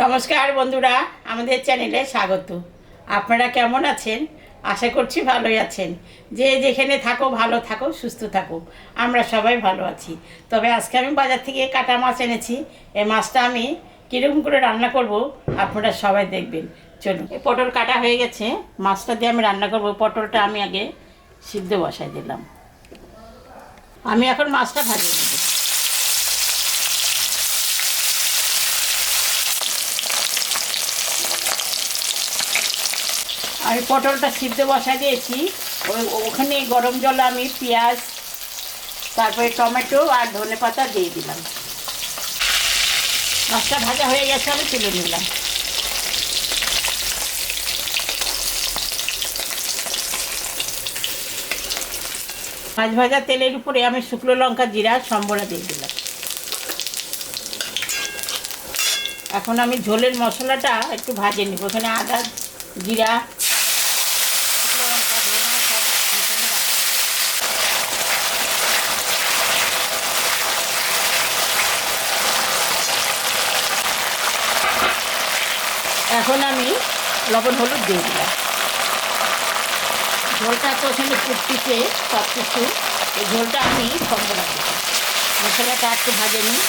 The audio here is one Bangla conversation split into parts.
নমস্কার বন্ধুরা, আমাদের চ্যানেলে স্বাগত। আপনারা কেমন আছেন? আশা করছি ভালোই আছেন। যে যেখানে থাকো ভালো থাকো, সুস্থ থাকো। আমরা সবাই ভালো আছি। তবে আজকে আমি বাজার থেকে কাটা মাছ এনেছি। এই মাছটা আমি কীরকম করে রান্না করব আপনারা সবাই দেখবেন। চলুন, এই পটল কাটা হয়ে গেছে, মাছটা দিয়ে আমি রান্না করব। পটলটা আমি আগে সিদ্ধ বসাই দিলাম। আমি এখন মাছটা ভাজিয়ে নেব। আমি পটলটা সিদ্ধ বসাই দিয়েছি। ওখানে গরম জলে আমি পেঁয়াজ, তারপরে টমেটো আর ধনেপাতা দিয়ে দিলাম। মাছটা ভাজা হয়ে গেছে, আমি তুলে নিলাম। মাছ ভাজা তেলের উপরে আমি শুকনো লঙ্কা, জিরা, সম্বরা দিয়ে দিলাম। এখন আমি ঝোলের মশলাটা একটু ভাজে নিব। ওখানে আদা, জিরা, শুকনো লঙ্কা, ধনা সব এখানে রাখা। এখন আমি লবণ হলুদ দিয়ে দিলাম। ঝোলটা তো ওখানে ফুটতেছে সব কিছু। এই ঝোলটা আমি সম্বরা দেবো। মশলাটা একটু ভাজে নিই।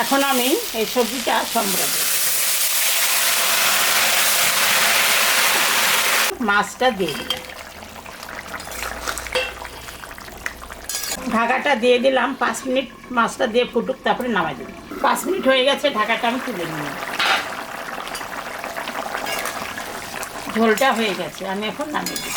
এখন আমি এই সবজিটা সম্বরা দেব। মাছটা দিয়ে দিলাম। ঢাকাটা দিয়ে দিলাম। 5 মিনিট মাছটা দিয়ে ফুটুক, তারপরে নামাই দিলাম। 5 মিনিট হয়ে গেছে, ঢাকাটা আমি তুলে নিলাম। ঝোলটা হয়ে গেছে, আমি এখন নামিয়ে দিই।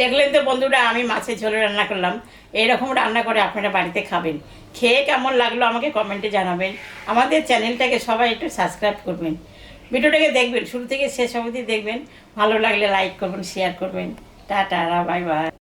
দেখলেন তো বন্ধুরা, আমি মাছের ঝোল রান্না করলাম। এইরকম রান্না করে আপনারা বাড়িতে খাবেন। খেয়ে কেমন লাগলো আমাকে কমেন্টে জানাবেন। আমাদের চ্যানেলটাকে সবাই একটু সাবস্ক্রাইব করবেন। ভিডিওটাকে দেখবেন, শুরু থেকে শেষ অবধি দেখবেন। ভালো লাগলে লাইক করবেন, শেয়ার করবেন। Tata, bye bye.